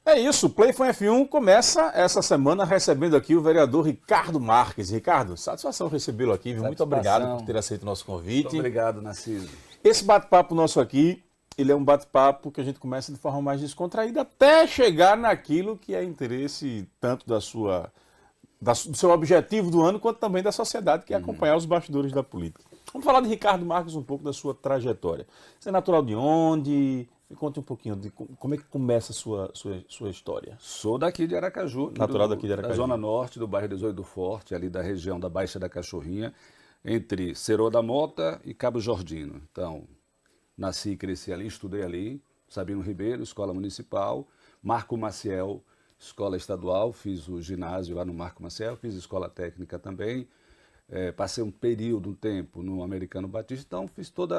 É isso, o Playfone F1 começa essa semana recebendo aqui o vereador Ricardo Marques. Ricardo, satisfação recebê-lo aqui, viu? Muito obrigado por Satisfação. ter aceito o nosso Muito convite. obrigado, Narciso. Esse bate-papo nosso aqui, ele é um bate-papo que a gente começa de forma mais descontraída até chegar naquilo que é interesse tanto do seu objetivo do ano, quanto também da sociedade, que é acompanhar os bastidores da política. Vamos falar de Ricardo Marques um pouco da sua trajetória. Você é natural de onde? Me conte um pouquinho de como é que começa a sua história. Sou daqui de Aracaju, aqui Natural daqui de Aracaju. da Zona Norte, do bairro 18 do Forte, ali da região da Baixa da Cachorrinha, entre Cerô da Mota e Cabo Jordino. Então, nasci e cresci ali, estudei ali, Sabino Ribeiro, Escola Municipal, Marco Maciel, Escola Estadual, fiz o ginásio lá no Marco Maciel, fiz escola técnica também, passei um período, um tempo no Americano Batista, então fiz todo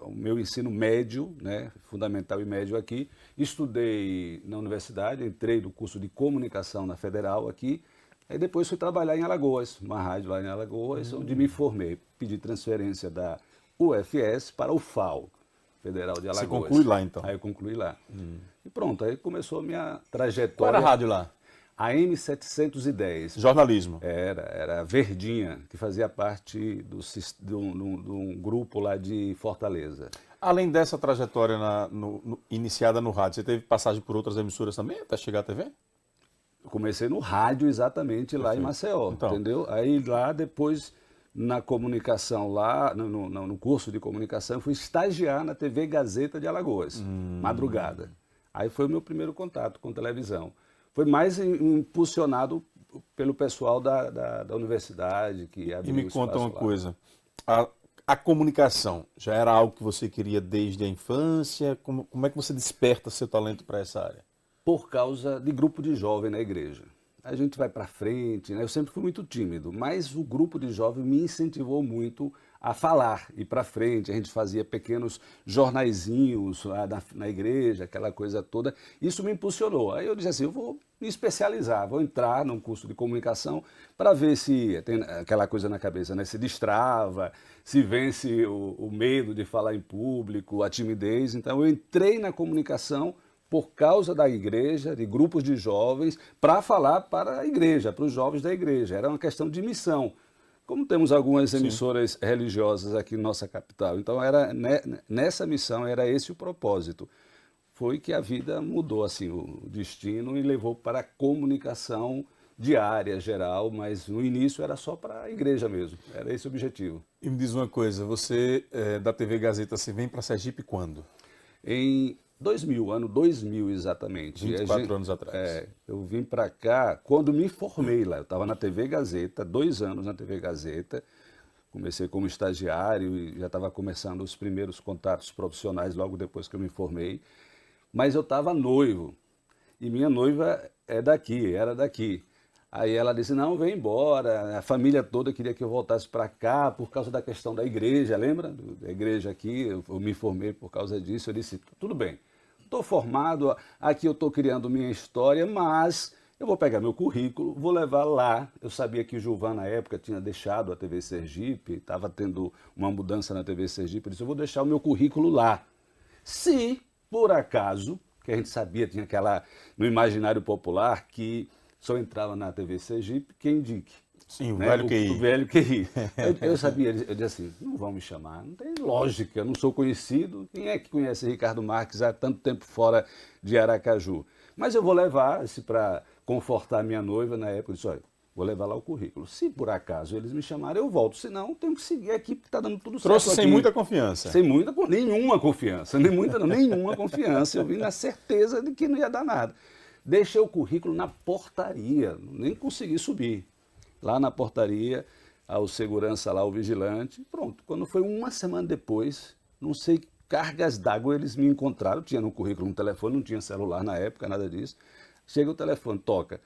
o meu ensino médio, né, fundamental e médio aqui, estudei na universidade, entrei no curso de comunicação na Federal aqui, aí depois fui trabalhar em Alagoas, uma rádio lá em Alagoas, onde me formei, pedi transferência da UFS para o FAO, Federal de Alagoas. Você conclui lá, então? Aí eu concluí lá. E pronto, aí começou a minha Qual trajetória. era a rádio lá? A M710. Jornalismo. Era a Verdinha, que fazia parte de um grupo lá de Fortaleza. Além dessa trajetória iniciada no rádio, você teve passagem por outras emissoras também até chegar à TV? Eu comecei no rádio exatamente lá em Maceió, Então. entendeu? Aí lá depois, na comunicação lá, no curso de comunicação, eu fui estagiar na TV Gazeta de Alagoas, madrugada. Aí foi o meu primeiro contato com televisão. Foi mais impulsionado pelo pessoal da universidade que abriu E me espaço conta uma lá. coisa, a comunicação já era algo que você queria desde a infância? Como é que você desperta seu talento para essa área? Por causa de grupo de jovem na igreja. A gente vai para frente, né? Eu sempre fui muito tímido, mas o grupo de jovem me incentivou muito a falar, ir para frente. A gente fazia pequenos jornaizinhos lá na igreja, aquela coisa toda. Isso me impulsionou. Aí eu disse assim, eu vou me especializar, vou entrar num curso de comunicação para ver se tem aquela coisa na cabeça, né? Se destrava, se vence o medo de falar em público, a timidez. Então eu entrei na comunicação por causa da igreja, de grupos de jovens, para falar para a igreja, para os jovens da igreja. Era uma questão de missão. Como temos algumas emissoras religiosas aqui na nossa capital. Então, nessa missão, era esse o propósito. Foi que a vida mudou assim, o destino e levou para a comunicação diária, geral, mas no início era só para a igreja mesmo. Era esse o objetivo. E me diz uma coisa, você da TV Gazeta, você vem para Sergipe quando? Em 2000, ano 2000 exatamente. 24 anos atrás. Eu vim para cá quando me formei lá. Eu estava na TV Gazeta, 2 anos na TV Gazeta. Comecei como estagiário e já estava começando os primeiros contatos profissionais logo depois que eu me formei. Mas eu estava noivo e minha noiva era daqui. Aí ela disse, não, vem embora, a família toda queria que eu voltasse para cá por causa da questão da igreja, lembra? Da igreja aqui, eu me formei por causa disso. Eu disse, tudo bem, estou formado, aqui eu estou criando minha história, mas eu vou pegar meu currículo, vou levar lá. Eu sabia que o Gilvan, na época, tinha deixado a TV Sergipe, estava tendo uma mudança na TV Sergipe, eu disse, eu vou deixar o meu currículo lá. Se, por acaso, que a gente sabia, tinha aquela, no imaginário popular, que só entrava na TV Sergipe quem indique. Sim, o né? velho QI. O velho QI. Eu sabia, eu disse assim, não vão me chamar, não tem lógica, não sou conhecido. Quem é que conhece Ricardo Marques há tanto tempo fora de Aracaju? Mas eu vou levar, para confortar minha noiva na época, eu disse, olha, vou levar lá o currículo. Se por acaso eles me chamarem, eu volto. Senão, tenho que seguir aqui, porque está dando tudo certo. Trouxe sem aqui. muita confiança. Sem nenhuma confiança. Nem muita, não, nenhuma confiança. Eu vim na certeza de que não ia dar nada. Deixei o currículo na portaria, nem consegui subir. Lá na portaria, o segurança lá, o vigilante, pronto. Quando foi uma semana depois, não sei, cargas d'água, eles me encontraram, tinha no currículo um telefone, não tinha celular na época, nada disso. Chega o telefone, toca.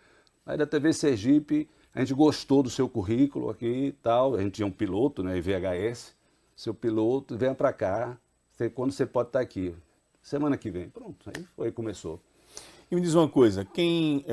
Aí da TV Sergipe, a gente gostou do seu currículo aqui e tal, a gente tinha um piloto, né, VHS, seu piloto, venha para cá, quando você pode estar aqui? Semana que vem. Pronto, aí começou. E me diz uma coisa, quem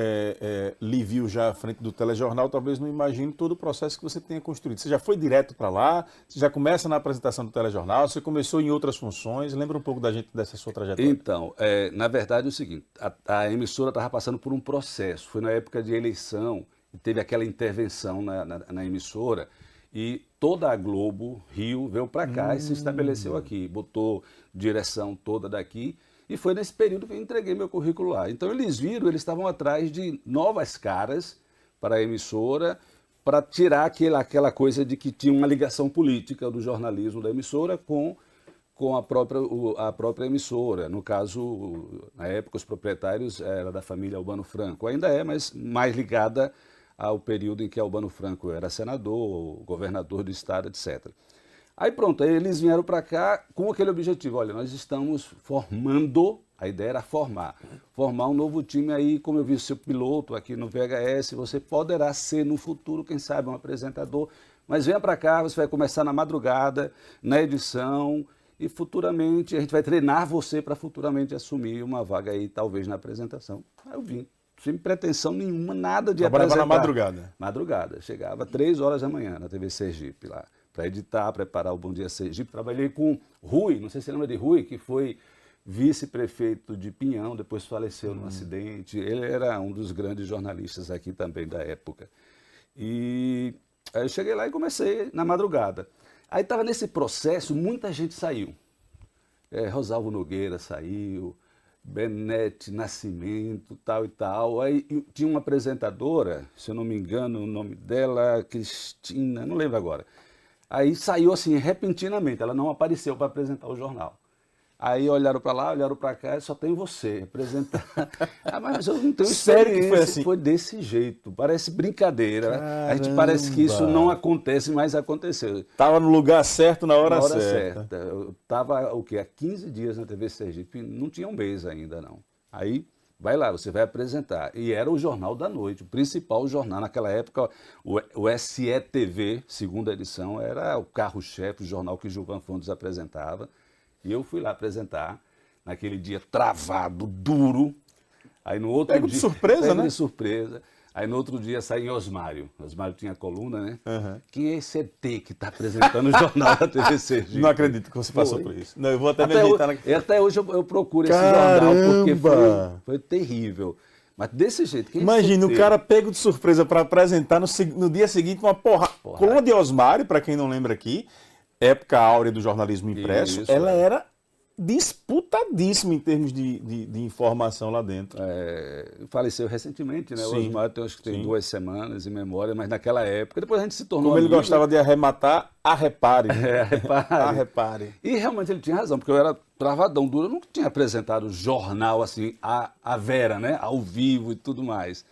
lhe viu já à frente do telejornal talvez não imagine todo o processo que você tenha construído. Você já foi direto para lá? Você já começa na apresentação do telejornal? Você começou em outras funções? Lembra um pouco da gente dessa sua trajetória? Então, na verdade é o seguinte, a emissora estava passando por um processo, foi na época de eleição, e teve aquela intervenção na emissora, e toda a Globo Rio veio para cá e se estabeleceu aqui, botou direção toda daqui, e foi nesse período que eu entreguei meu currículo lá. Então eles viram, eles estavam atrás de novas caras para a emissora, para tirar aquela coisa de que tinha uma ligação política do jornalismo da emissora com a própria emissora. No caso, na época, os proprietários eram da família Albano Franco. Ainda é, mas mais ligada ao período em que Albano Franco era senador, governador do estado, etc. Aí pronto, aí eles vieram para cá com aquele objetivo. Olha, nós estamos formando, a ideia era formar um novo time aí, como eu vi o seu piloto aqui no VHS, você poderá ser no futuro, quem sabe, um apresentador, mas venha para cá, você vai começar na madrugada, na edição, e futuramente a gente vai treinar você para futuramente assumir uma vaga aí, talvez na apresentação. Aí eu vim, sem pretensão nenhuma, nada de Trabalhava apresentar. na madrugada? Madrugada, chegava 3 horas da manhã na TV Sergipe lá, para editar, preparar o Bom Dia Sergipe. Trabalhei com Rui, não sei se você lembra de Rui, que foi vice-prefeito de Pinhão, depois faleceu num acidente. Ele era um dos grandes jornalistas aqui também da época. E aí eu cheguei lá e comecei na madrugada. Aí estava nesse processo, muita gente saiu. Rosalvo Nogueira saiu, Benete Nascimento, tal e tal. Aí tinha uma apresentadora, se eu não me engano, o nome dela, Cristina, não lembro agora. Aí saiu assim, repentinamente, ela não apareceu para apresentar o jornal. Aí olharam para lá, olharam para cá, só tem você apresentar. Mas eu não tenho Sério experiência. que foi assim? Foi desse jeito, parece brincadeira. Caramba. A gente parece que isso não acontece, mas aconteceu. Estava no lugar certo, na hora Na hora certa. certa. Eu estava, o quê? Há 15 dias na TV Sergipe, não tinha um mês ainda, não. Aí, vai lá, você vai apresentar. E era o Jornal da Noite, o principal jornal. Naquela época, o SETV, segunda edição, era o carro-chefe, o jornal que Gilvan Fontes apresentava. E eu fui lá apresentar, naquele dia travado, duro. Aí no outro Pego dia, de surpresa, pego né? de surpresa. Aí no outro dia saiu Osmário. Osmário tinha coluna, né? Uhum. Quem é esse ET que está apresentando o jornal da TV Sergipe? Não acredito que você passou Foi. por isso. Não, eu vou até Até, meditar até hoje eu procuro esse Caramba! jornal, porque foi terrível. Mas desse jeito, quem é esse Imagina, o ET? cara pego de surpresa para apresentar no dia seguinte uma porrada. Porrada. Coluna de Osmário, para quem não lembra aqui, época áurea do jornalismo impresso, Isso, ela era disputadíssima em termos de informação lá dentro. Faleceu recentemente, né? O Sim, Osmário acho que tem sim. 2 semanas em memória, mas naquela época, depois a gente se tornou Como ele amigo. gostava de arrematar, arrepare. Repare. Arrepare. E realmente ele tinha razão, porque eu era travadão duro, eu nunca tinha apresentado jornal assim, a vera, né? Ao vivo e tudo mais.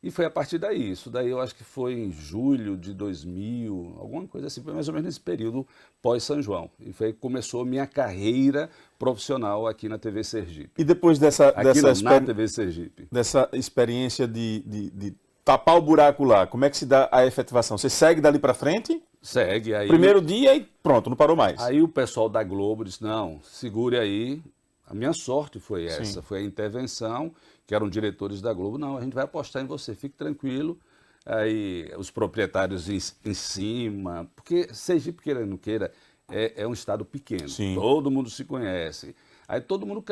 E foi a partir daí, isso daí eu acho que foi em julho de 2000, alguma coisa assim, foi mais ou menos nesse período pós-São João. E foi que começou a minha carreira profissional aqui na TV Sergipe. E depois dessa Na TV Sergipe. dessa experiência de tapar o buraco lá, como é que se dá a efetivação? Você segue dali para frente? Segue aí. Primeiro dia e pronto, não parou mais. Aí o pessoal da Globo disse, não, segure aí. A minha sorte foi essa, Sim. foi a intervenção, que eram diretores da Globo. Não, a gente vai apostar em você, fique tranquilo. Aí os proprietários em cima, porque Sergipe, queira ou não queira, é um estado pequeno, Sim. todo mundo se conhece. Aí todo mundo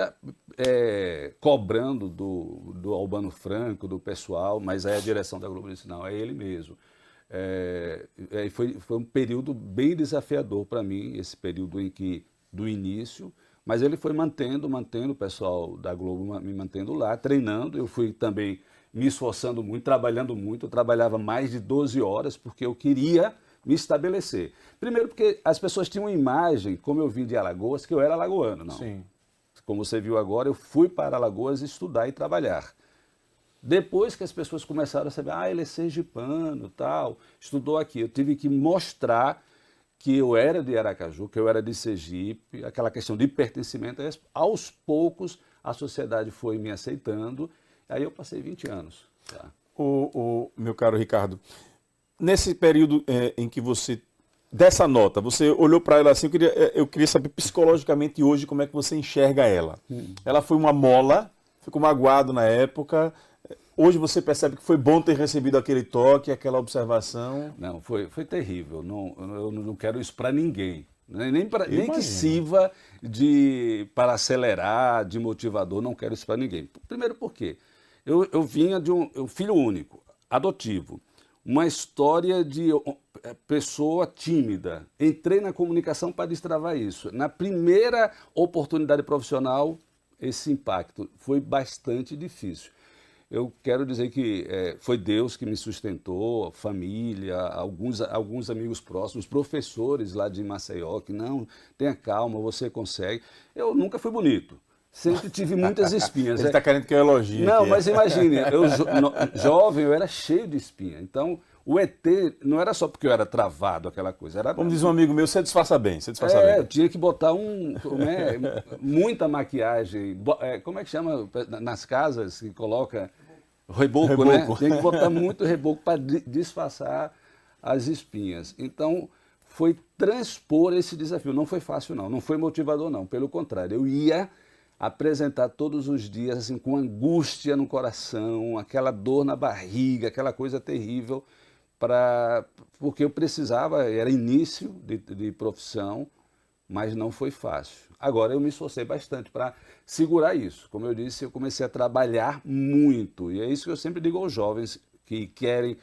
cobrando do Albano Franco, do pessoal, mas aí a direção da Globo disse, não, é ele mesmo. Foi um período bem desafiador para mim, esse período do início, mas ele foi mantendo o pessoal da Globo me mantendo lá, treinando. Eu fui também me esforçando muito, trabalhando muito. Eu trabalhava mais de 12 horas porque eu queria me estabelecer. Primeiro porque as pessoas tinham uma imagem, como eu vim de Alagoas, que eu era alagoano, não. Sim. Como você viu agora, eu fui para Alagoas estudar e trabalhar. Depois que as pessoas começaram a saber, ele é sergipano, tal, estudou aqui, eu tive que mostrar que eu era de Aracaju, que eu era de Sergipe, aquela questão de pertencimento. Aos poucos, a sociedade foi me aceitando, aí eu passei 20 anos. Tá? Meu caro Ricardo, nesse período em que você, dessa nota, você olhou para ela assim, eu queria saber psicologicamente hoje como é que você enxerga ela. Ela foi uma mola ficou magoado na época. Hoje você percebe que foi bom ter recebido aquele toque, aquela observação? Não, foi terrível. Não, eu não quero isso para ninguém. Nem que Imagino. sirva para acelerar, de motivador, não quero isso para ninguém. Primeiro porque eu vinha de um filho único, adotivo, uma história de pessoa tímida. Entrei na comunicação para destravar isso. Na primeira oportunidade profissional, esse impacto foi bastante difícil. Eu quero dizer que foi Deus que me sustentou, família, alguns amigos próximos, professores lá de Maceió, que não, tenha calma, você consegue. Eu nunca fui bonito, sempre tive muitas espinhas. Ele está querendo que eu elogie. Não, aqui. mas imagine, jovem eu era cheio de espinha, então o ET não era só porque eu era travado, aquela coisa. Era, como diz um amigo meu, você disfarça bem, você disfarça bem. Eu tinha que botar muita maquiagem, como é que chama nas casas que coloca reboco, né? Tem que botar muito reboco para disfarçar as espinhas. Então, foi transpor esse desafio. Não foi fácil, não foi motivador, não. Pelo contrário, eu ia apresentar todos os dias assim, com angústia no coração, aquela dor na barriga, aquela coisa terrível, porque eu precisava, era início de profissão, mas não foi fácil. Agora eu me esforcei bastante para segurar isso. Como eu disse, eu comecei a trabalhar muito, e é isso que eu sempre digo aos jovens que querem,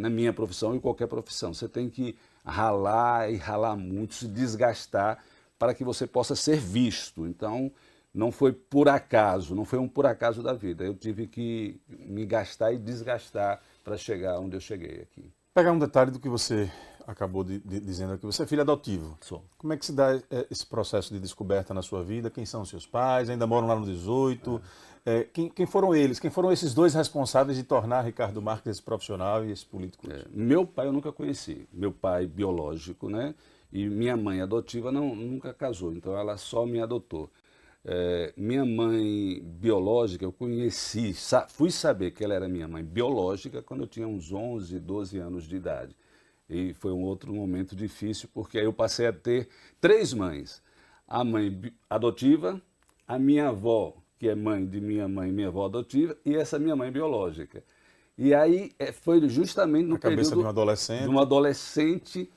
na minha profissão e qualquer profissão, você tem que ralar e ralar muito, se desgastar para que você possa ser visto. Então, não foi por acaso, não foi um por acaso da vida. Eu tive que me gastar e desgastar para chegar onde eu cheguei aqui. Pegar um detalhe do que você acabou dizendo aqui. Você é filho adotivo. Sou. Como é que se dá esse processo de descoberta na sua vida? Quem são os seus pais? Ainda moram lá no 18? Quem foram eles? Quem foram esses dois responsáveis de tornar Ricardo Marques esse profissional e esse político? Meu pai eu nunca conheci. Meu pai biológico, né? E minha mãe adotiva nunca casou, então ela só me adotou. Minha mãe biológica, eu conheci, fui saber que ela era minha mãe biológica quando eu tinha uns 11, 12 anos de idade. E foi um outro momento difícil, porque aí eu passei a ter 3 mães. A mãe adotiva, a minha avó, que é mãe de minha mãe, minha avó adotiva, e essa minha mãe biológica. E aí foi justamente no período cabeça de um adolescente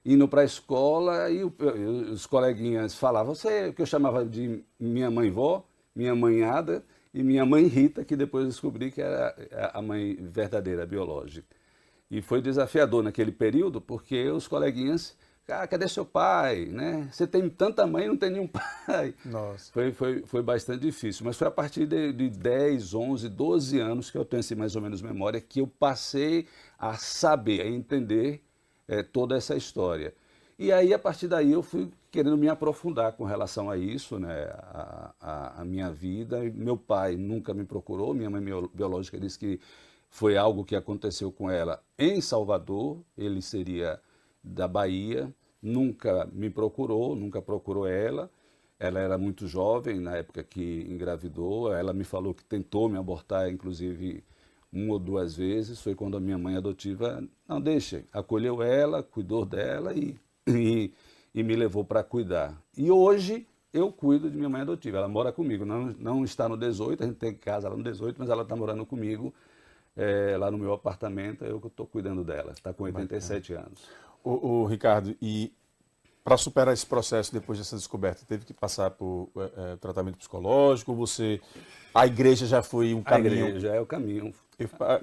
indo para a escola, e os coleguinhas falavam, você, que eu chamava de minha mãe-vó, minha mãe-ada e minha mãe Rita, que depois eu descobri que era a mãe verdadeira, biológica. E foi desafiador naquele período, porque os coleguinhas, cadê seu pai? Né? Você tem tanta mãe e não tem nenhum pai. Nossa. Foi bastante difícil, mas foi a partir de 10, 11, 12 anos que eu tenho assim, mais ou menos memória, que eu passei a saber, a entender toda essa história. E aí, a partir daí, eu fui querendo me aprofundar com relação a isso, né, a minha vida. Meu pai nunca me procurou, minha mãe biológica disse que foi algo que aconteceu com ela em Salvador, ele seria da Bahia, nunca me procurou, nunca procurou ela. Ela era muito jovem na época que engravidou, ela me falou que tentou me abortar, inclusive 1 ou 2 vezes, foi quando a minha mãe adotiva, não deixa, acolheu ela, cuidou dela e me levou para cuidar. E hoje eu cuido de minha mãe adotiva, ela mora comigo, não está no 18, a gente tem casa lá no 18, mas ela está morando comigo, lá no meu apartamento, eu que estou cuidando dela, está com 87 anos. O Ricardo, e para superar esse processo depois dessa descoberta, teve que passar por tratamento psicológico? A igreja já foi um caminho? A igreja é o caminho.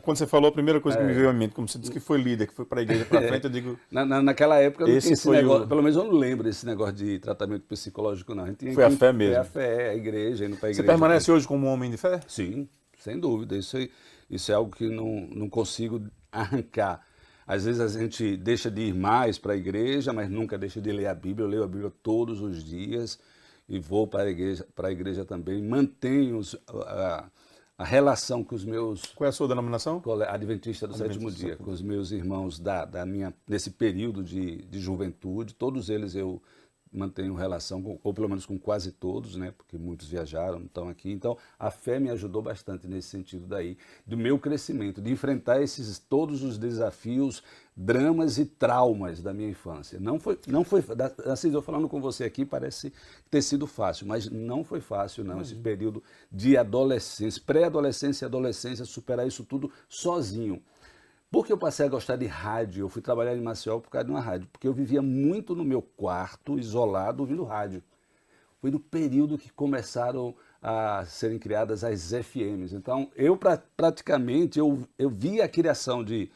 Quando você falou, a primeira coisa que me veio à mente, como você disse que foi líder, que foi para a igreja para frente, eu digo... Naquela época não tinha esse negócio, pelo menos eu não lembro desse negócio de tratamento psicológico, não. Foi a fé mesmo. Foi a fé, a igreja, indo para a igreja. Você permanece hoje como um homem de fé? Sim, sem dúvida. Isso é algo que não consigo arrancar. Às vezes a gente deixa de ir mais para a igreja, mas nunca deixa de ler a Bíblia. Eu leio a Bíblia todos os dias e vou para a igreja também. Mantenho a relação com os meus... Qual é a sua denominação? Adventista do Sétimo Dia, com os meus irmãos nesse período de juventude. Todos eles eu mantenho relação, ou pelo menos com quase todos, né? Porque muitos viajaram, não estão aqui. Então, a fé me ajudou bastante nesse sentido daí, do meu crescimento, de enfrentar todos os desafios, dramas e traumas da minha infância. Não foi, assim, eu falando com você aqui, parece ter sido fácil, mas não foi fácil, não, esse período de adolescência, pré-adolescência e adolescência, superar isso tudo sozinho. Por que eu passei a gostar de rádio? Eu fui trabalhar em Maceió por causa de uma rádio, porque eu vivia muito no meu quarto, isolado, ouvindo rádio. Foi no período que começaram a serem criadas as FMs. Então, praticamente, eu vi a criação de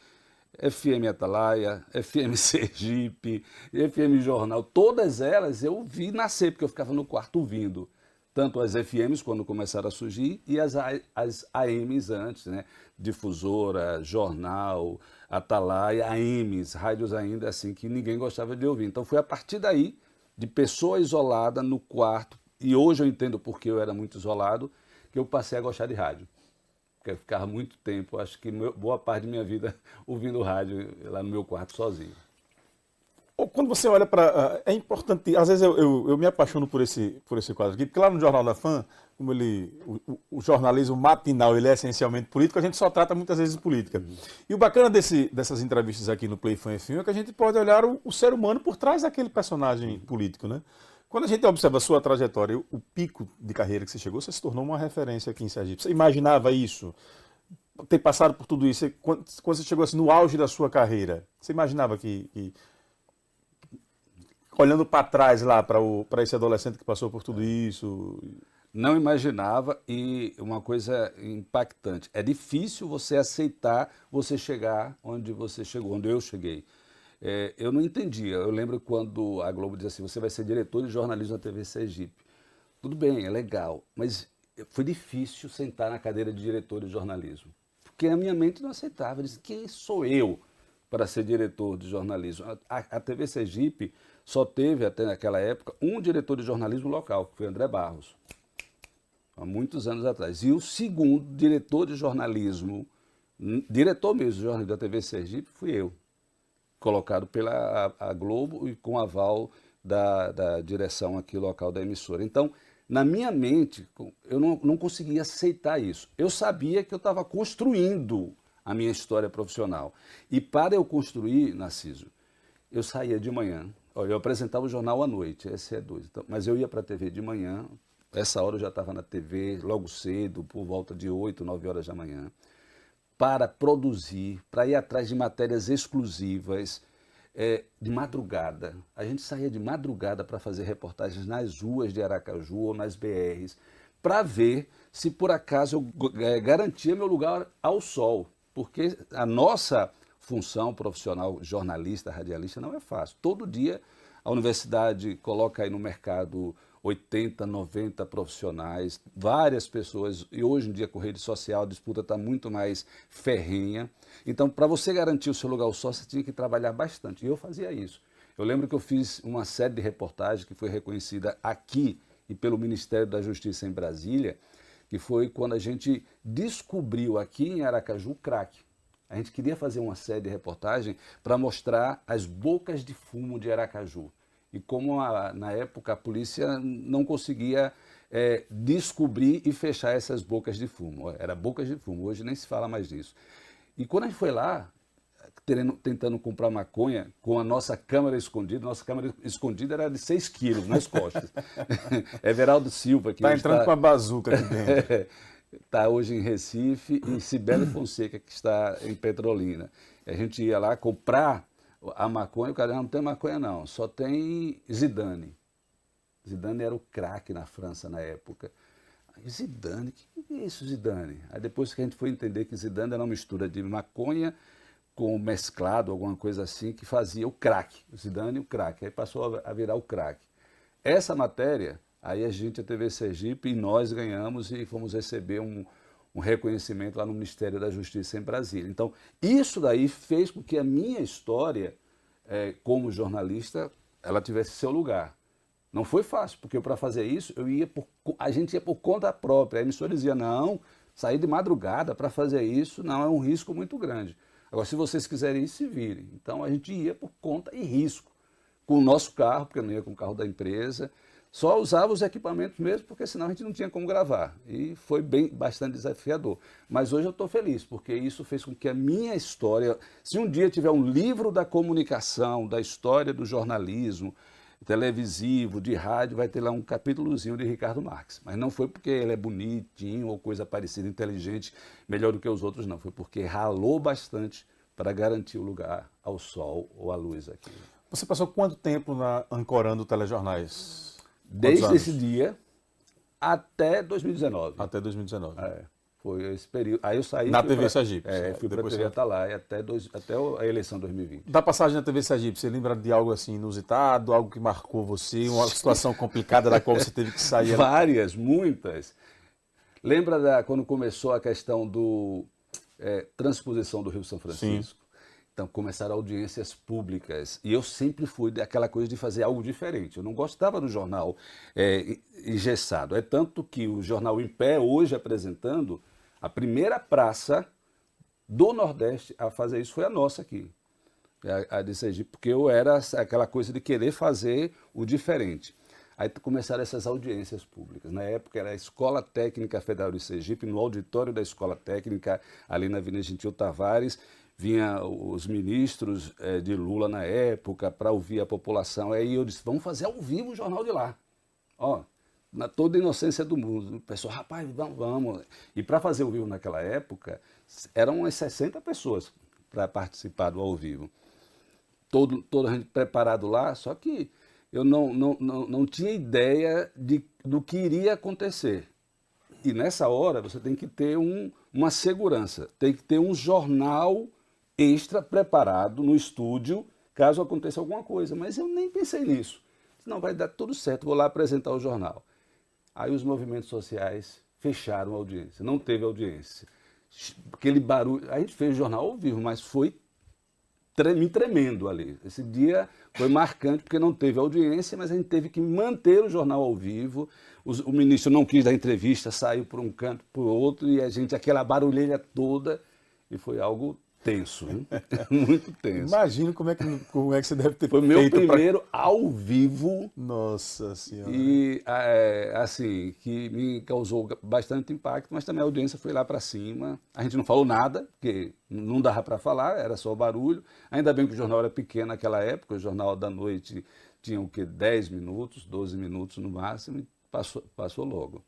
FM Atalaia, FM Sergipe, FM Jornal, todas elas eu vi nascer, porque eu ficava no quarto ouvindo. Tanto as FMs, quando começaram a surgir, e as AMs antes, né? Difusora, Jornal, Atalaia, AMs, rádios ainda assim, que ninguém gostava de ouvir. Então foi a partir daí, de pessoa isolada no quarto, e hoje eu entendo porque eu era muito isolado, que eu passei a gostar de rádio. Porque eu ficava muito tempo, acho que boa parte da minha vida ouvindo rádio lá no meu quarto sozinho. Quando você olha para... É importante... Às vezes eu me apaixono por esse quadro aqui, porque lá no Jornal da Fã, como o jornalismo matinal ele é essencialmente político, a gente só trata muitas vezes de política. E o bacana dessas entrevistas aqui no Play Fã FM é que a gente pode olhar o ser humano por trás daquele personagem político, né? Quando a gente observa a sua trajetória, o pico de carreira que você chegou, você se tornou uma referência aqui em Sergipe. Você imaginava isso? Ter passado por tudo isso? Quando você chegou assim, no auge da sua carreira, você imaginava que olhando para trás lá, para esse adolescente que passou por tudo isso? Não imaginava, e uma coisa impactante, é difícil você aceitar você chegar onde você chegou, onde eu cheguei. Eu não entendia, eu lembro quando a Globo dizia assim, você vai ser diretor de jornalismo da TV Sergipe. Tudo bem, é legal, mas foi difícil sentar na cadeira de diretor de jornalismo, porque a minha mente não aceitava, eu disse, quem sou eu para ser diretor de jornalismo? A TV Sergipe só teve, até naquela época, um diretor de jornalismo local, que foi André Barros, há muitos anos atrás. E o segundo diretor de jornalismo, diretor mesmo de jornalismo da TV Sergipe, fui eu, colocado pela a Globo e com aval da direção aqui local da emissora. Então, na minha mente, eu não conseguia aceitar isso. Eu sabia que eu estava construindo a minha história profissional. E para eu construir, Narciso, eu saía de manhã. Olha, eu apresentava o jornal à noite, SE2. Então, mas eu ia para a TV de manhã, essa hora eu já estava na TV, logo cedo, por volta de 8, 9 horas da manhã, para produzir, para ir atrás de matérias exclusivas, de madrugada. A gente saía de madrugada para fazer reportagens nas ruas de Aracaju ou nas BRs, para ver se por acaso eu garantia meu lugar ao sol, porque a nossa função profissional, jornalista, radialista, não é fácil. Todo dia a universidade coloca aí no mercado 80, 90 profissionais, várias pessoas, e hoje em dia com rede social a disputa está muito mais ferrenha. Então, para você garantir o seu lugar ao sol, você tinha que trabalhar bastante, e eu fazia isso. Eu lembro que eu fiz uma série de reportagens que foi reconhecida aqui e pelo Ministério da Justiça em Brasília, que foi quando a gente descobriu aqui em Aracaju o crack. A gente queria fazer uma série de reportagem para mostrar as bocas de fumo de Aracaju. E como na época a polícia não conseguia descobrir e fechar essas bocas de fumo. Era bocas de fumo, hoje nem se fala mais disso. E quando a gente foi lá, tentando comprar maconha com a nossa câmera escondida era de 6 quilos nas costas. Everaldo Silva, que está entrando com a bazuca aqui dentro. Está hoje em Recife, e Cibele Fonseca, que está em Petrolina. A gente ia lá comprar a maconha, o cara não tem maconha não, só tem Zidane. Zidane era o craque na França na época. Zidane, o que é isso, Zidane? Aí depois que a gente foi entender que Zidane era uma mistura de maconha com mesclado, alguma coisa assim, que fazia o crack. O Zidane e o crack. Aí passou a virar o crack. Essa matéria, aí a gente, a TV Sergipe, e nós ganhamos e fomos receber um reconhecimento lá no Ministério da Justiça em Brasília. Então, isso daí fez com que a minha história, como jornalista, ela tivesse seu lugar. Não foi fácil, porque para fazer isso, a gente ia por conta própria. A emissora dizia, não, sair de madrugada para fazer isso, não, é um risco muito grande. Agora, se vocês quiserem ir, se virem. Então, a gente ia por conta e risco. com o nosso carro, porque eu não ia com o carro da empresa. Só usava os equipamentos mesmo, porque senão a gente não tinha como gravar. E foi bastante desafiador. Mas hoje eu estou feliz, porque isso fez com que a minha história... Se um dia tiver um livro da comunicação, da história do jornalismo, televisivo, de rádio, vai ter lá um capítulozinho de Ricardo Marques. Mas não foi porque ele é bonitinho ou coisa parecida, inteligente, melhor do que os outros, não. Foi porque ralou bastante para garantir o lugar ao sol ou à luz aqui. Você passou quanto tempo ancorando telejornais? Desde esse dia até 2019. Até 2019. Foi esse período. Aí eu saí... Na TV Sergipe. Fui para a TV Atalaia até a eleição 2020. Da passagem na TV Sergipe, você lembra de algo assim inusitado, algo que marcou você, uma situação complicada da qual você teve que sair? Várias, muitas. Lembra quando começou a questão do transposição do Rio São Francisco? Sim. Então começaram audiências públicas e eu sempre fui daquela coisa de fazer algo diferente. Eu não gostava do jornal engessado. É tanto que o Jornal em Pé, hoje apresentando, a primeira praça do Nordeste a fazer isso foi a nossa aqui, a de Sergipe, porque eu era aquela coisa de querer fazer o diferente. Aí começaram essas audiências públicas. Na época era a Escola Técnica Federal de Sergipe, no auditório da Escola Técnica, ali na Avenida Gentil Tavares, vinha os ministros de Lula na época para ouvir a população. Aí eu disse, vamos fazer ao vivo o jornal de lá. Ó, na toda a inocência do mundo. O pessoal, rapaz, vamos. E para fazer ao vivo naquela época, eram umas 60 pessoas para participar do ao vivo. Toda a gente preparado lá, só que eu não tinha ideia do que iria acontecer. E nessa hora você tem que ter uma segurança, tem que ter um jornal extra preparado no estúdio, caso aconteça alguma coisa. Mas eu nem pensei nisso. Não, vai dar tudo certo, vou lá apresentar o jornal. Aí os movimentos sociais fecharam a audiência, não teve audiência. Aquele barulho, a gente fez o jornal ao vivo, mas foi me tremendo ali. Esse dia foi marcante porque não teve audiência, mas a gente teve que manter o jornal ao vivo. O ministro não quis dar entrevista, saiu por um canto, por outro, e a gente, aquela barulheira toda, e foi algo tenso, hein? Muito tenso. Imagino como é que você deve ter feito. Foi meu primeiro ao vivo. Nossa Senhora. E, assim, que me causou bastante impacto, mas também a audiência foi lá para cima. A gente não falou nada, porque não dava para falar, era só barulho. Ainda bem que o jornal era pequeno naquela época, o Jornal da Noite tinha o quê? 10 minutos, 12 minutos no máximo, e passou logo.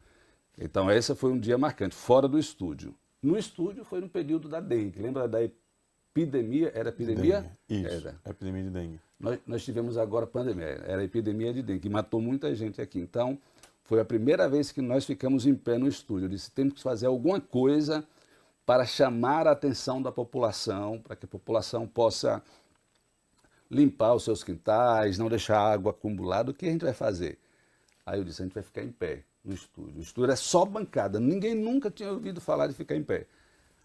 Então, esse foi um dia marcante, fora do estúdio. No estúdio foi no período da dengue. Lembra da epidemia? Era epidemia? Dengue. Isso, era. Epidemia de dengue. Nós tivemos agora pandemia, era a epidemia de dengue, que matou muita gente aqui. Então, foi a primeira vez que nós ficamos em pé no estúdio. Eu disse, temos que fazer alguma coisa para chamar a atenção da população, para que a população possa limpar os seus quintais, não deixar água acumulada. O que a gente vai fazer? Aí eu disse, a gente vai ficar em pé no estúdio. O estúdio é só bancada, ninguém nunca tinha ouvido falar de ficar em pé.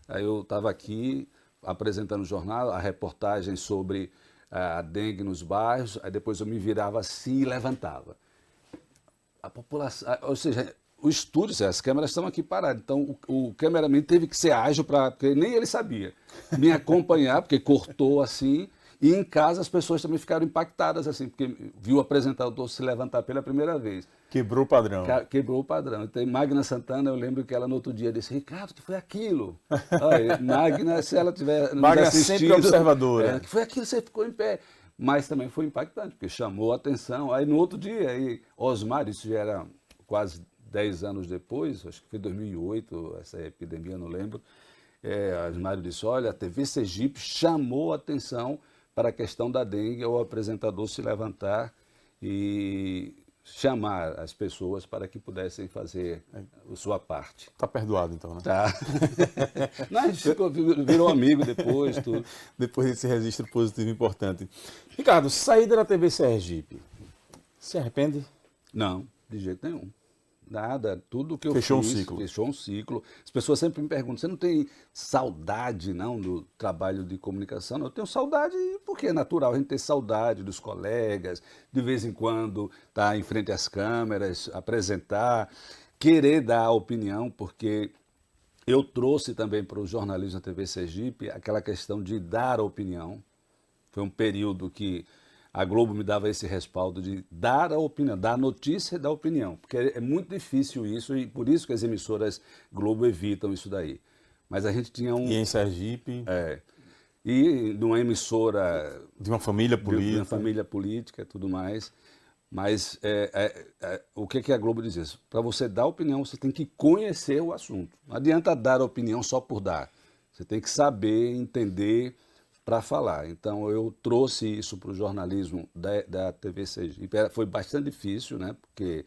Aí eu estava aqui apresentando o jornal, a reportagem sobre a dengue nos bairros, aí depois eu me virava assim e levantava. A população, ou seja, o estúdio, as câmeras estão aqui paradas, então o cameraman teve que ser ágil, porque nem ele sabia, me acompanhar, porque cortou assim. E em casa as pessoas também ficaram impactadas, assim, porque viu o apresentador se levantar pela primeira vez. Quebrou o padrão. Quebrou o padrão. Então, Magna Santana, eu lembro que ela no outro dia disse, Ricardo, que foi aquilo? Olha, Magna, se ela tiver Magna sempre observadora. Que foi aquilo, você ficou em pé. Mas também foi impactante, porque chamou a atenção. Aí no outro dia, aí, Osmar, isso já era quase 10 anos depois, acho que foi 2008, essa epidemia, não lembro. Osmar disse, olha, a TV Sergipe chamou a atenção para a questão da dengue, o apresentador se levantar e chamar as pessoas para que pudessem fazer a sua parte. Está perdoado, então, né? Tá. Não, a gente virou amigo depois, tudo. Depois desse registro positivo importante. Ricardo, saída da TV Sergipe, se arrepende? Não, de jeito nenhum. Nada, tudo que eu fechou fiz, um ciclo. Fechou um ciclo. As pessoas sempre me perguntam, você não tem saudade, não, do trabalho de comunicação? Não, eu tenho saudade porque é natural a gente ter saudade dos colegas, de vez em quando estar em frente às câmeras, apresentar, querer dar opinião, porque eu trouxe também para o jornalismo da TV Sergipe aquela questão de dar opinião. Foi um período que a Globo me dava esse respaldo de dar a opinião, dar a notícia da opinião, porque é muito difícil isso e por isso que as emissoras Globo evitam isso daí. Mas a gente tinha um... E em Sergipe, E numa emissora de uma família de política. uma família política e tudo mais. Mas o que a Globo diz isso? Para você dar opinião, você tem que conhecer o assunto. Não adianta dar opinião só por dar. Você tem que saber, entender para falar. Então, eu trouxe isso para o jornalismo da TV Sergipe. Foi bastante difícil, né? Porque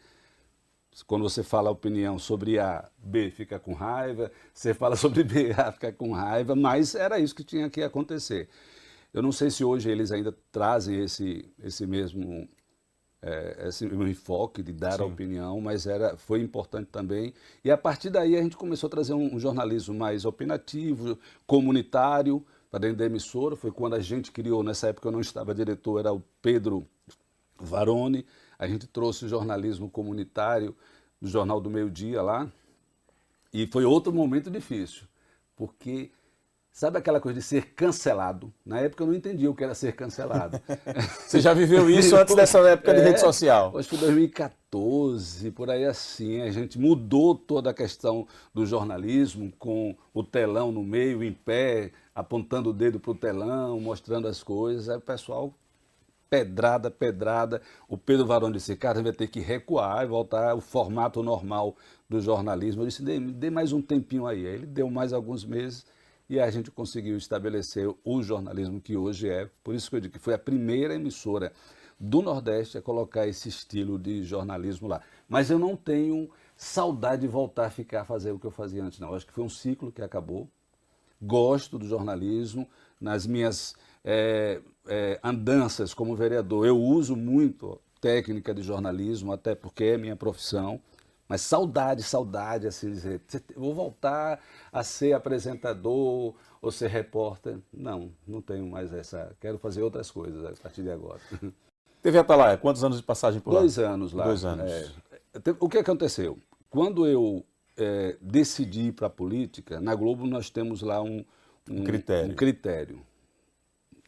quando você fala a opinião sobre A, B fica com raiva. Você fala sobre B, A fica com raiva. Mas era isso que tinha que acontecer. Eu não sei se hoje eles ainda trazem esse mesmo enfoque de dar a opinião, mas foi importante também. E a partir daí a gente começou a trazer um jornalismo mais opinativo, comunitário, para dentro da emissora. Foi quando a gente criou, nessa época eu não estava diretor, era o Pedro Varone. A gente trouxe o jornalismo comunitário do Jornal do Meio-Dia lá. E foi outro momento difícil, porque... Sabe aquela coisa de ser cancelado? Na época eu não entendia o que era ser cancelado. Você já viveu isso antes dessa época de rede social? Acho que foi 2014, por aí assim. A gente mudou toda a questão do jornalismo com o telão no meio, em pé, apontando o dedo para o telão, mostrando as coisas. Aí o pessoal, pedrada. O Pedro Varone disse, cara, vai ter que recuar e voltar ao formato normal do jornalismo. Eu disse, dê mais um tempinho aí. Aí ele deu mais alguns meses. E a gente conseguiu estabelecer o jornalismo que hoje é. Por isso que eu digo que foi a primeira emissora do Nordeste a colocar esse estilo de jornalismo lá. Mas eu não tenho saudade de voltar a ficar a fazer o que eu fazia antes, não. Eu acho que foi um ciclo que acabou. Gosto do jornalismo. Nas minhas andanças como vereador, eu uso muito técnica de jornalismo, até porque é minha profissão. Mas saudade, assim, dizer, vou voltar a ser apresentador ou ser repórter. Não tenho mais essa. Quero fazer outras coisas a partir de agora. TV Atalaia, quantos anos de passagem por lá? 2 anos lá. 2 anos. O que aconteceu? Quando eu decidi ir para a política, na Globo nós temos lá um critério.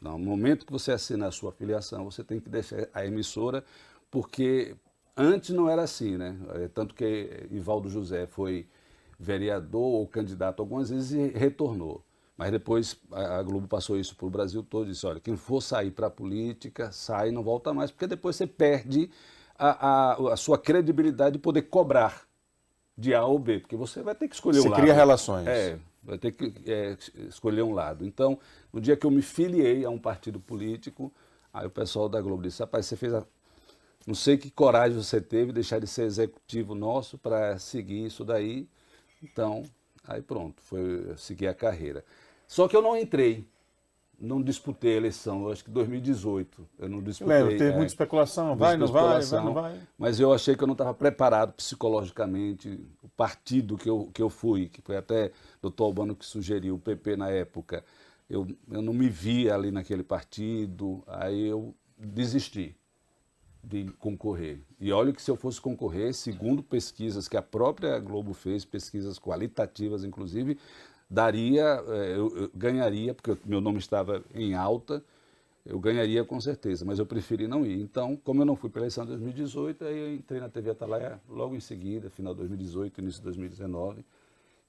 No momento que você assina a sua filiação, você tem que deixar a emissora, porque... Antes não era assim, né? Tanto que Ivaldo José foi vereador ou candidato algumas vezes e retornou. Mas depois a Globo passou isso para o Brasil todo e disse, olha, quem for sair para a política, sai e não volta mais, porque depois você perde a sua credibilidade de poder cobrar de A ou B, porque você vai ter que escolher um lado. Você cria relações. Vai ter que escolher um lado. Então, no dia que eu me filiei a um partido político, aí o pessoal da Globo disse, rapaz, você fez não sei que coragem você teve de deixar de ser executivo nosso para seguir isso daí. Então, aí pronto, foi seguir a carreira. Só que eu não entrei, não disputei a eleição, eu acho que 2018. Eu não disputei. Lembro, teve muita especulação, vai, não vai. Mas eu achei que eu não estava preparado psicologicamente. O partido que eu fui, que foi até o Dr. Albano que sugeriu, o PP na época, eu não me via ali naquele partido, aí eu desisti de concorrer. E olha que se eu fosse concorrer, segundo pesquisas que a própria Globo fez, pesquisas qualitativas inclusive, eu ganharia, porque meu nome estava em alta, eu ganharia com certeza, mas eu preferi não ir. Então, como eu não fui para a eleição de 2018, aí eu entrei na TV Atalaia logo em seguida, final de 2018, início de 2019,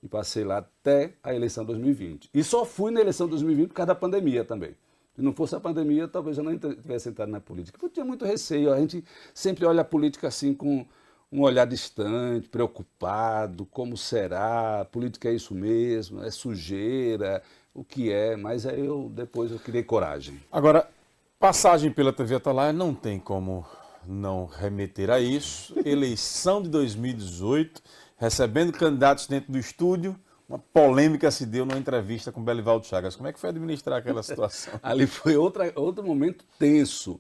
e passei lá até a eleição de 2020. E só fui na eleição de 2020 por causa da pandemia também. Se não fosse a pandemia, talvez eu não tivesse entrado na política. Eu tinha muito receio. A gente sempre olha a política assim com um olhar distante, preocupado, como será? A política é isso mesmo? É sujeira? O que é? Mas aí depois eu criei coragem. Agora, passagem pela TV Atalaia não tem como não remeter a isso. Eleição de 2018, recebendo candidatos dentro do estúdio. Uma polêmica se deu numa entrevista com Belivaldo Chagas. Como é que foi administrar aquela situação? Ali foi outro momento tenso,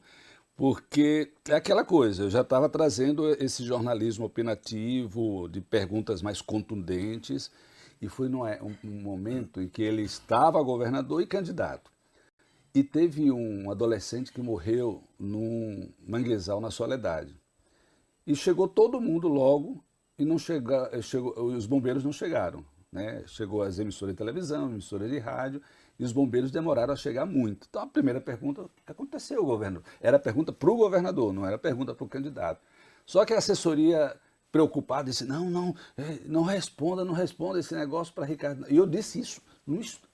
porque é aquela coisa, eu já estava trazendo esse jornalismo opinativo, de perguntas mais contundentes, e foi um momento em que ele estava governador e candidato. E teve um adolescente que morreu num manguezal na Soledade. E chegou todo mundo logo, e os bombeiros não chegaram. né? Chegou as emissoras de televisão, emissoras de rádio, e os bombeiros demoraram a chegar muito. Então a primeira pergunta, o que aconteceu, governador? Era a pergunta para o governador, não era a pergunta para o candidato. Só que a assessoria preocupada disse, não responda esse negócio para Ricardo. E eu disse isso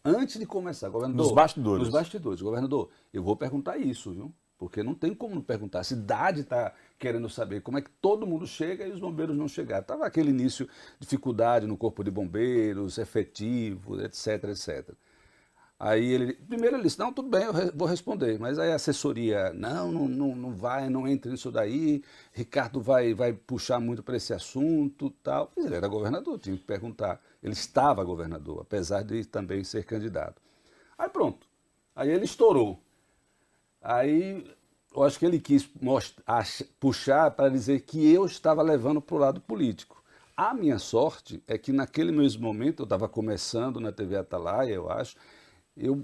antes de começar, governador. Nos bastidores. Nos bastidores. Governador, eu vou perguntar isso, viu? Porque não tem como não perguntar. A cidade está querendo saber como é que todo mundo chega e os bombeiros não chegaram. Estava aquele início, dificuldade no corpo de bombeiros, efetivo, etc, etc. Aí primeiro ele disse, não, tudo bem, eu vou responder. Mas aí a assessoria, não vai, não entre nisso daí, Ricardo vai puxar muito para esse assunto, tal. Mas ele era governador, tinha que perguntar. Ele estava governador, apesar de também ser candidato. Aí pronto, aí ele estourou. Aí eu acho que ele quis puxar para dizer que eu estava levando para o lado político. A minha sorte é que naquele mesmo momento, eu estava começando na TV Atalaia, eu acho, eu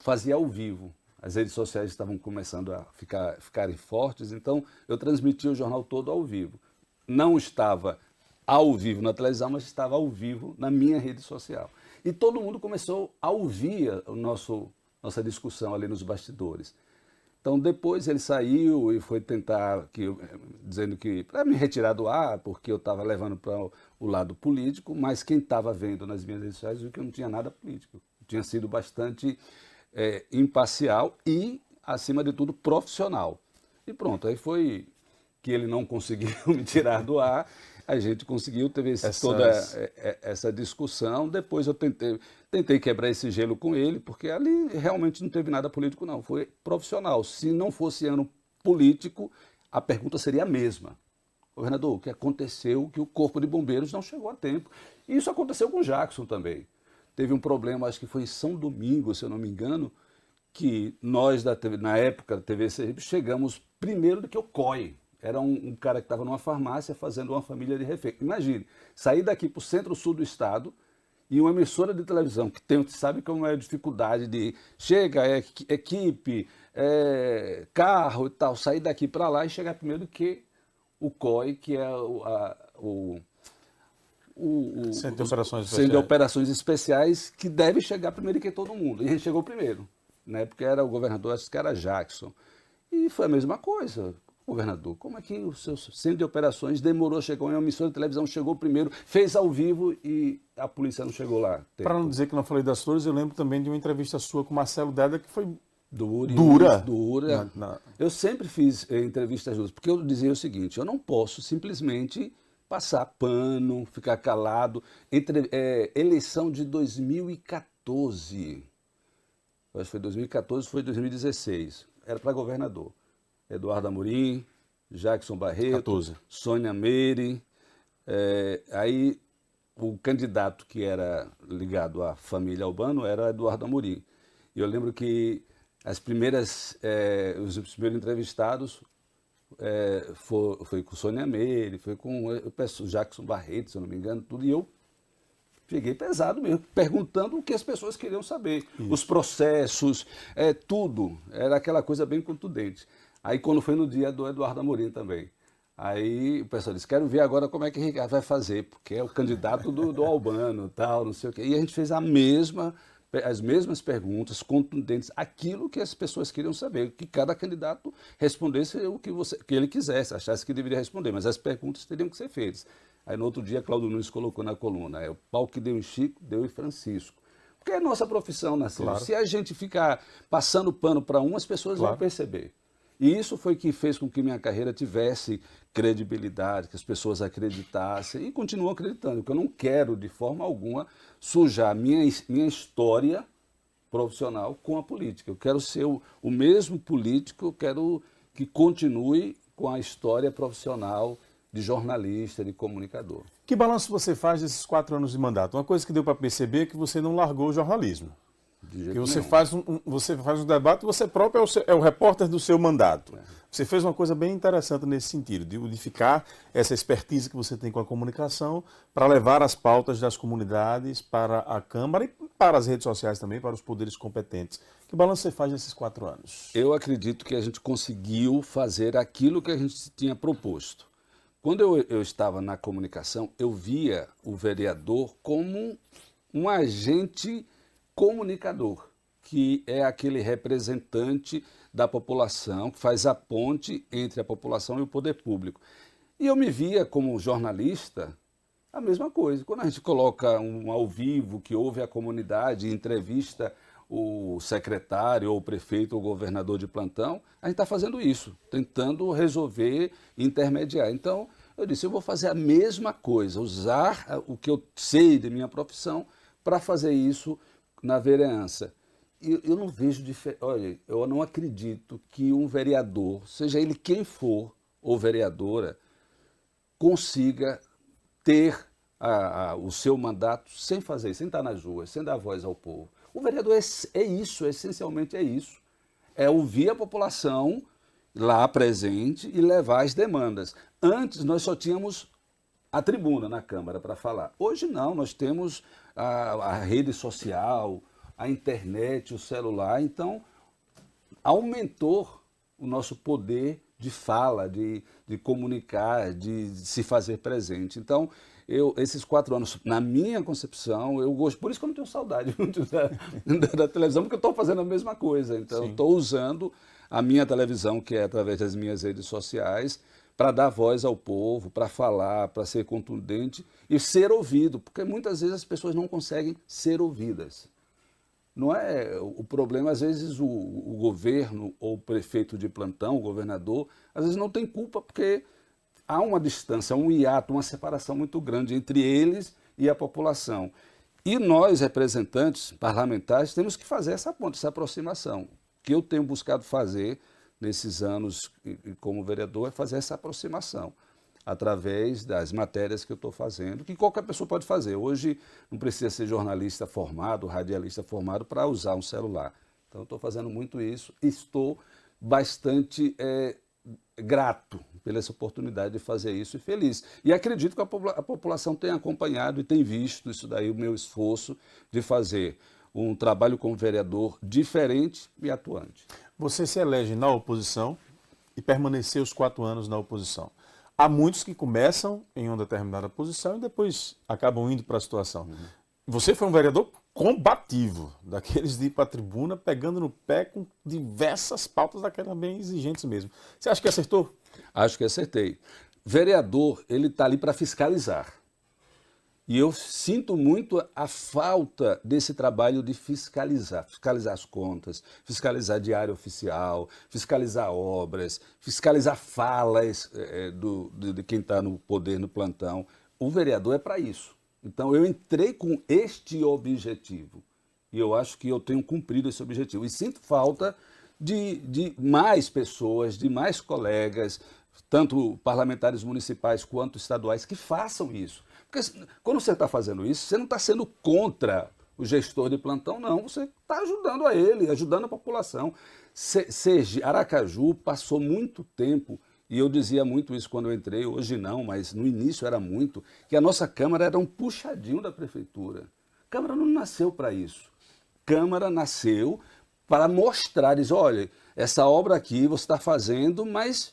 fazia ao vivo. As redes sociais estavam começando a ficarem fortes, então eu transmitia o jornal todo ao vivo. Não estava ao vivo na televisão, mas estava ao vivo na minha rede social. E todo mundo começou a ouvir nossa discussão ali nos bastidores. Então depois ele saiu e foi tentar, dizendo que para me retirar do ar, porque eu estava levando para o lado político, mas quem estava vendo nas minhas redes sociais viu que eu não tinha nada político. Eu tinha sido bastante imparcial e, acima de tudo, profissional. E pronto, aí foi que ele não conseguiu me tirar do ar, a gente conseguiu ter toda essa discussão. Depois eu tentei quebrar esse gelo com ele, porque ali realmente não teve nada político, não. Foi profissional. Se não fosse ano político, a pergunta seria a mesma. Governador, o que aconteceu que o Corpo de Bombeiros não chegou a tempo? E isso aconteceu com o Jackson também. Teve um problema, acho que foi em São Domingos, se eu não me engano, que nós, na época da TV Sergipe, chegamos primeiro do que o COI. Era um cara que estava numa farmácia fazendo uma família de refém. Imagine, sair daqui para o centro-sul do estado e uma emissora de televisão que sabe como é a dificuldade de chega, equipe, carro e tal, sair daqui para lá e chegar primeiro do que o COI, que é o Centro de Operações Especiais, que deve chegar primeiro que todo mundo. E a gente chegou primeiro, né? Porque era o governador, acho que era Jackson. E foi a mesma coisa. Governador, como é que o seu Centro de Operações demorou, chegou em uma emissora de televisão, chegou primeiro, fez ao vivo e a polícia não chegou lá? Para não dizer que não falei das flores, eu lembro também de uma entrevista sua com Marcelo Deda que foi dura. Eu sempre fiz entrevistas duras, porque eu dizia o seguinte, eu não posso simplesmente passar pano, ficar calado. Eleição de 2014, acho que foi 2014, foi 2016, era para governador. Eduardo Amorim, Jackson Barreto, 14. Sônia Meire, aí o candidato que era ligado à família Albano era Eduardo Amorim. E eu lembro que os primeiros entrevistados foi com Sônia Meire, foi com o Jackson Barreto, se eu não me engano, tudo, e eu cheguei pesado mesmo, perguntando o que as pessoas queriam saber. Isso. Os processos, tudo, era aquela coisa bem contundente. Aí quando foi no dia do Eduardo Amorim também, aí o pessoal disse, quero ver agora como é que o Ricardo vai fazer, porque é o candidato do Albano, tal, não sei o quê. E a gente fez as mesmas perguntas contundentes, aquilo que as pessoas queriam saber, que cada candidato respondesse o que ele quisesse, achasse que deveria responder, mas as perguntas teriam que ser feitas. Aí no outro dia, Cláudio Nunes colocou na coluna, o pau que deu em Chico, deu em Francisco. Porque é nossa profissão, né? Claro. Se a gente ficar passando pano para as pessoas vão perceber. E isso foi que fez com que minha carreira tivesse credibilidade, que as pessoas acreditassem e continuam acreditando, porque eu não quero de forma alguma sujar minha história profissional com a política. Eu quero ser o mesmo político, eu quero que continue com a história profissional de jornalista, de comunicador. Que balanço você faz desses 4 anos de mandato? Uma coisa que deu para perceber é que você não largou o jornalismo. Que você faz um debate, você próprio é o repórter do seu mandato. Você fez uma coisa bem interessante nesse sentido, de unificar essa expertise que você tem com a comunicação para levar as pautas das comunidades para a Câmara e para as redes sociais também, para os poderes competentes. Que balanço você faz nesses 4 anos? Eu acredito que a gente conseguiu fazer aquilo que a gente tinha proposto. Quando eu estava na comunicação, eu via o vereador como um agente comunicador, que é aquele representante da população, que faz a ponte entre a população e o poder público. E eu me via como jornalista a mesma coisa. Quando a gente coloca um ao vivo, que ouve a comunidade, entrevista o secretário, ou o prefeito, ou o governador de plantão, a gente está fazendo isso, tentando resolver, intermediar. Então, eu disse, eu vou fazer a mesma coisa, usar o que eu sei de minha profissão para fazer isso na vereança. E eu não vejo diferença. Olha, eu não acredito que um vereador, seja ele quem for, ou vereadora, consiga ter o seu mandato sem fazer isso, sem estar nas ruas, sem dar voz ao povo. O vereador é isso, essencialmente é isso. É ouvir a população lá presente e levar as demandas. Antes nós só tínhamos a tribuna na Câmara para falar. Hoje não, nós temos a rede social, a internet, o celular. Então, aumentou o nosso poder de fala, de comunicar, de se fazer presente. Então, esses 4 anos, na minha concepção, eu gosto. Por isso que eu não tenho saudade da televisão, porque eu estou fazendo a mesma coisa. Então, estou usando a minha televisão, que é através das minhas redes sociais, para dar voz ao povo, para falar, para ser contundente e ser ouvido, porque muitas vezes as pessoas não conseguem ser ouvidas. Não é o problema, às vezes o governo ou o prefeito de plantão, o governador, às vezes não tem culpa porque há uma distância, um hiato, uma separação muito grande entre eles e a população. E nós, representantes parlamentares, temos que fazer essa ponte, essa aproximação. O que eu tenho buscado fazer nesses anos como vereador é fazer essa aproximação através das matérias que eu estou fazendo, que qualquer pessoa pode fazer. Hoje não precisa ser jornalista formado, radialista formado para usar um celular. Então, eu estou fazendo muito isso. Estou bastante grato pela essa oportunidade de fazer isso e feliz. E acredito que a população tem acompanhado e tem visto isso daí, o meu esforço de fazer um trabalho como vereador diferente e atuante. Você se elege na oposição e permaneceu os 4 anos na oposição. Há muitos que começam em uma determinada posição e depois acabam indo para a situação. Você foi um vereador combativo, daqueles de ir para a tribuna pegando no pé com diversas pautas daquelas bem exigentes mesmo. Você acha que acertou? Acho que acertei. Vereador, ele está ali para fiscalizar. E eu sinto muito a falta desse trabalho de fiscalizar as contas, fiscalizar diário oficial, fiscalizar obras, fiscalizar falas de quem está no poder, no plantão. O vereador é para isso. Então, eu entrei com este objetivo e eu acho que eu tenho cumprido esse objetivo. E sinto falta de mais pessoas, de mais colegas, tanto parlamentares municipais quanto estaduais, que façam isso. Porque quando você está fazendo isso, você não está sendo contra o gestor de plantão, não. Você está ajudando a ele, ajudando a população. Aracaju passou muito tempo, e eu dizia muito isso quando eu entrei, hoje não, mas no início era muito, que a nossa Câmara era um puxadinho da Prefeitura. A Câmara não nasceu para isso. A Câmara nasceu para mostrar, diz, olha, essa obra aqui você está fazendo, mas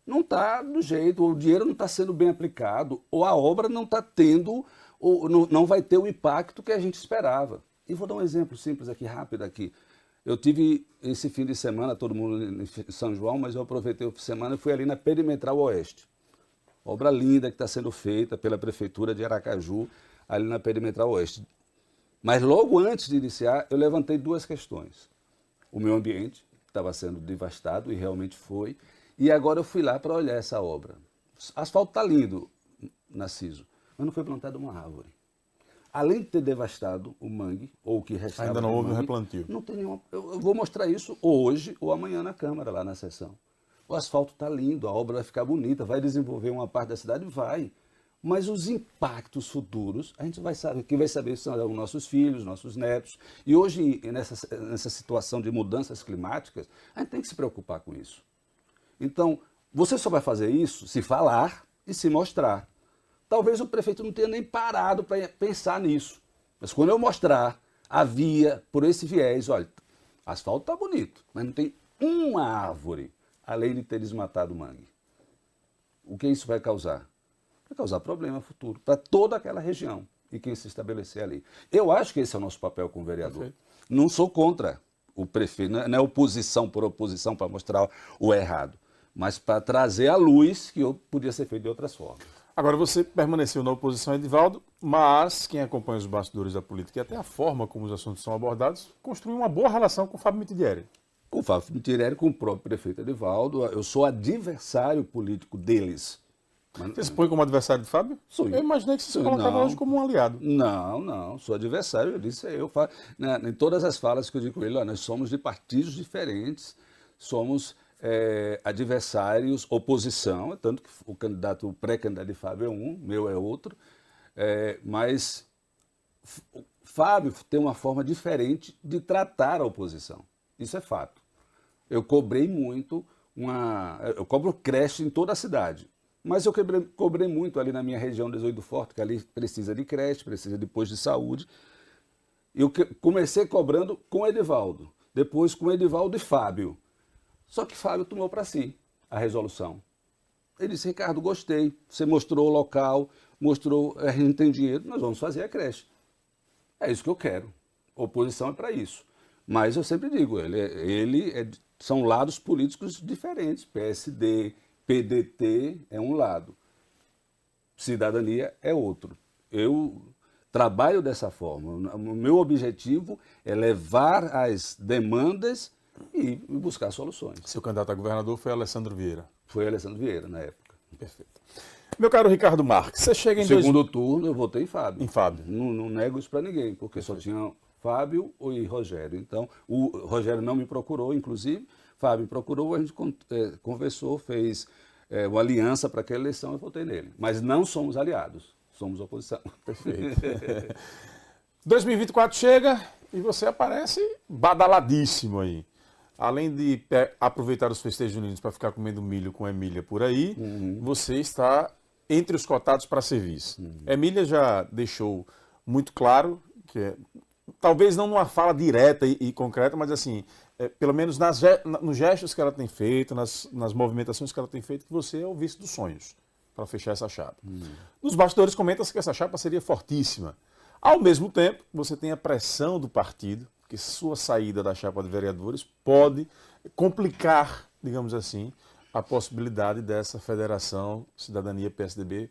não está do jeito, ou o dinheiro não está sendo bem aplicado, ou a obra não está tendo, ou não vai ter o impacto que a gente esperava. E vou dar um exemplo simples aqui, rápido aqui. Eu tive esse fim de semana, todo mundo em São João, mas eu aproveitei o fim de semana e fui ali na Perimetral Oeste. Obra linda que está sendo feita pela Prefeitura de Aracaju, ali na Perimetral Oeste. Mas logo antes de iniciar, eu levantei 2 questões. O meio ambiente, que estava sendo devastado, e realmente foi. E agora eu fui lá para olhar essa obra. O asfalto está lindo, Narciso, mas não foi plantada uma árvore. Além de ter devastado o mangue, ou o que restava ainda não houve um mangue, replantio. não tem nenhuma. Eu vou mostrar isso hoje ou amanhã na Câmara, lá na sessão. O asfalto está lindo, a obra vai ficar bonita, vai desenvolver uma parte da cidade? Vai. Mas os impactos futuros, a gente vai saber, quem vai saber são os nossos filhos, nossos netos. E hoje, nessa situação de mudanças climáticas, a gente tem que se preocupar com isso. Então, você só vai fazer isso se falar e se mostrar. Talvez o prefeito não tenha nem parado para pensar nisso. Mas quando eu mostrar a via por esse viés, olha, asfalto está bonito, mas não tem uma árvore, além de ter desmatado o mangue. O que isso vai causar? Vai causar problema futuro para toda aquela região. e quem se estabelecer ali. Eu acho que esse é o nosso papel como vereador. Perfeito. Não sou contra o prefeito, não é oposição por oposição para mostrar o errado, mas para trazer à luz que podia ser feito de outras formas. Agora, você permaneceu na oposição, Edivaldo, mas quem acompanha os bastidores da política e até a forma como os assuntos são abordados, construiu uma boa relação com o Fábio Mitidieri. Com o Fábio Mitidieri, com o próprio prefeito Edivaldo, eu sou adversário político deles. Você se põe como adversário de Fábio? Sou. Eu imaginei que você se colocava hoje como um aliado. Não, sou adversário, eu disse, em todas as falas que eu digo com ele, nós somos de partidos diferentes, somos adversários, oposição, tanto que o pré-candidato de Fábio é um, meu é outro, mas Fábio tem uma forma diferente de tratar a oposição, isso é fato. Eu cobrei muito, eu cobro creche em toda a cidade, mas eu cobrei muito ali na minha região 18 do Forte, que ali precisa de creche, precisa de posto de saúde. Eu comecei cobrando com o Edivaldo, depois com o Edivaldo e Fábio. Só que Fábio tomou para si a resolução. Ele disse, Ricardo, gostei, você mostrou o local, a gente tem dinheiro, nós vamos fazer a creche. É isso que eu quero. Oposição é para isso. Mas eu sempre digo, são lados políticos diferentes. PSD, PDT é um lado, cidadania é outro. Eu trabalho dessa forma. O meu objetivo é levar as demandas e buscar soluções. Seu candidato a governador foi Alessandro Vieira. Foi Alessandro Vieira, na época. Perfeito. Meu caro Ricardo Marques, você chega em segundo turno, eu votei em Fábio. Em Fábio. Não nego isso para ninguém, porque só tinha Fábio e Rogério. Então, o Rogério não me procurou, inclusive, Fábio me procurou, a gente conversou, fez uma aliança para aquela eleição, eu votei nele. Mas não somos aliados, somos oposição. Perfeito. 2024 chega e você aparece badaladíssimo aí. Além de aproveitar os festejos juninos para ficar comendo milho com Emília por aí, você está entre os cotados para serviço. Emília já deixou muito claro, talvez não numa fala direta e concreta, mas assim, pelo menos nos gestos que ela tem feito, nas movimentações que ela tem feito, que você é o vice dos sonhos para fechar essa chapa. Nos bastidores comenta-se que essa chapa seria fortíssima. Ao mesmo tempo, você tem a pressão do partido, que sua saída da chapa de vereadores pode complicar, digamos assim, a possibilidade dessa federação Cidadania-PSDB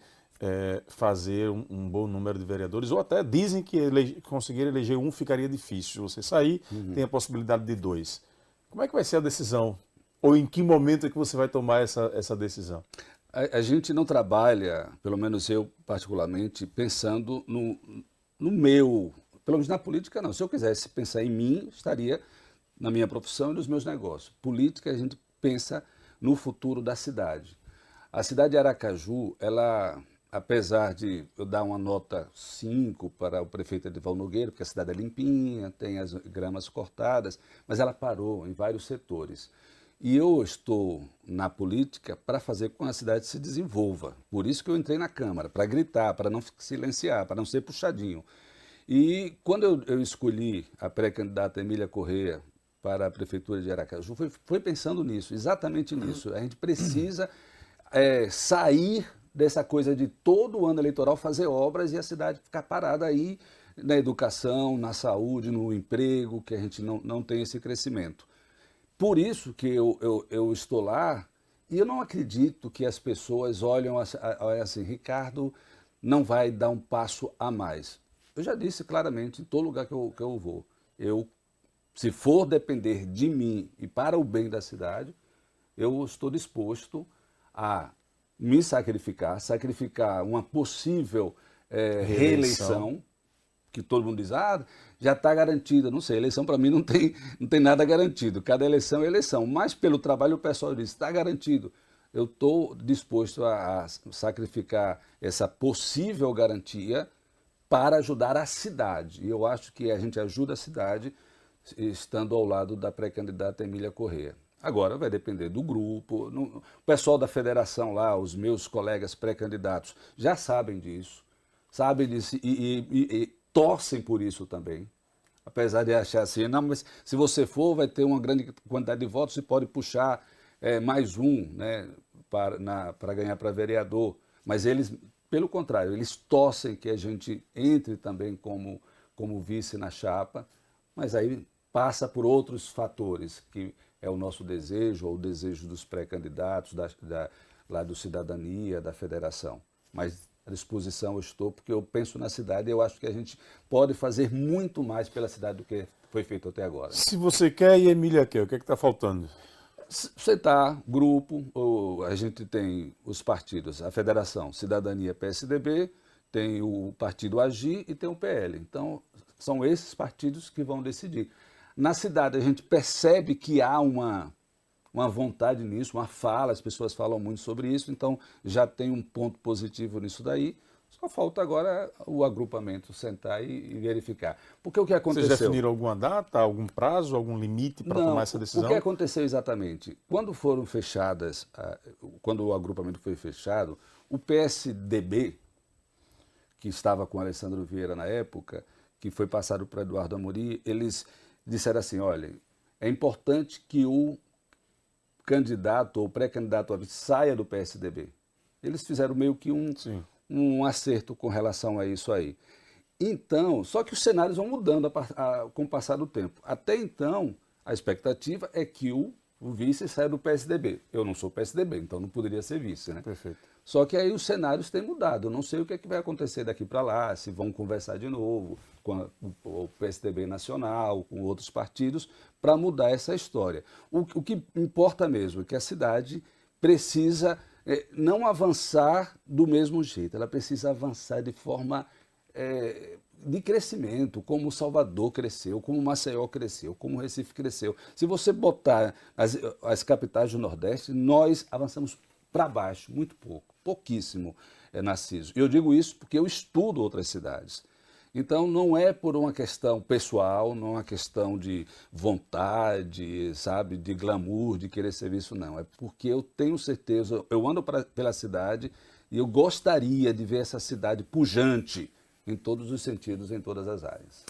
fazer um bom número de vereadores, ou até dizem que conseguir eleger um ficaria difícil. Se você sair, tem a possibilidade de 2. Como é que vai ser a decisão? Ou em que momento é que você vai tomar essa decisão? A gente não trabalha, pelo menos eu particularmente, pensando no meu... Pelo menos na política, não. Se eu quisesse pensar em mim, estaria na minha profissão e nos meus negócios. Política, a gente pensa no futuro da cidade. A cidade de Aracaju, ela, apesar de eu dar uma nota 5 para o prefeito Edivaldo Nogueira, porque a cidade é limpinha, tem as gramas cortadas, mas ela parou em vários setores. E eu estou na política para fazer com que a cidade se desenvolva. Por isso que eu entrei na Câmara, para gritar, para não silenciar, para não ser puxadinho. E quando eu escolhi a pré-candidata Emília Corrêa para a Prefeitura de Aracaju, foi pensando nisso, exatamente nisso. A gente precisa sair dessa coisa de todo ano eleitoral fazer obras e a cidade ficar parada aí na educação, na saúde, no emprego, que a gente não tem esse crescimento. Por isso que eu estou lá e eu não acredito que as pessoas olhem assim, Ricardo não vai dar um passo a mais. Eu já disse claramente, em todo lugar que eu vou, se for depender de mim e para o bem da cidade, eu estou disposto a me sacrificar uma possível reeleição, que todo mundo diz, já está garantida. Não sei, eleição para mim não tem nada garantido, cada eleição é eleição, mas pelo trabalho o pessoal diz, está garantido. Eu estou disposto a sacrificar essa possível garantia para ajudar a cidade. E eu acho que a gente ajuda a cidade estando ao lado da pré-candidata Emília Corrêa. Agora vai depender do grupo. O pessoal da federação lá, os meus colegas pré-candidatos, já sabem disso e torcem por isso também. Apesar de achar assim, não, mas se você for, vai ter uma grande quantidade de votos e pode puxar mais um, né, para ganhar para vereador. Mas eles pelo contrário, eles torcem que a gente entre também como vice na chapa, mas aí passa por outros fatores, que é o nosso desejo, ou o desejo dos pré-candidatos, lá do Cidadania, da federação. Mas à disposição eu estou, porque eu penso na cidade e eu acho que a gente pode fazer muito mais pela cidade do que foi feito até agora. Se você quer e a Emília quer, o que é que está faltando? Sentar, grupo, a gente tem os partidos, a Federação Cidadania PSDB, tem o partido Agir e tem o PL. Então, são esses partidos que vão decidir. Na cidade, a gente percebe que há uma vontade nisso, uma fala, as pessoas falam muito sobre isso, então já tem um ponto positivo nisso daí. Só falta agora o agrupamento sentar e verificar. Porque o que aconteceu... Vocês definiram alguma data, algum prazo, algum limite para tomar essa decisão? O que aconteceu exatamente? Quando foram fechadas, quando o agrupamento foi fechado, o PSDB, que estava com Alessandro Vieira na época, que foi passado para Eduardo Amorim, eles disseram assim, olha, é importante que o candidato ou pré-candidato saia do PSDB. Eles fizeram meio que um acerto com relação a isso aí. Então, só que os cenários vão mudando com o passar do tempo. Até então, a expectativa é que o vice saia do PSDB. Eu não sou PSDB, então não poderia ser vice, né? Perfeito. Só que aí os cenários têm mudado. Eu não sei o que é que vai acontecer daqui para lá, se vão conversar de novo com o PSDB nacional, com outros partidos, para mudar essa história. O que importa mesmo é que a cidade precisa não avançar do mesmo jeito, ela precisa avançar de forma de crescimento, como Salvador cresceu, como Maceió cresceu, como Recife cresceu. Se você botar as capitais do Nordeste, nós avançamos para baixo, muito pouco, pouquíssimo, Narciso. E eu digo isso porque eu estudo outras cidades. Então, não é por uma questão pessoal, não é uma questão de vontade, sabe, de glamour, de querer ser visto, não. É porque eu tenho certeza, eu ando pela cidade e eu gostaria de ver essa cidade pujante em todos os sentidos, em todas as áreas.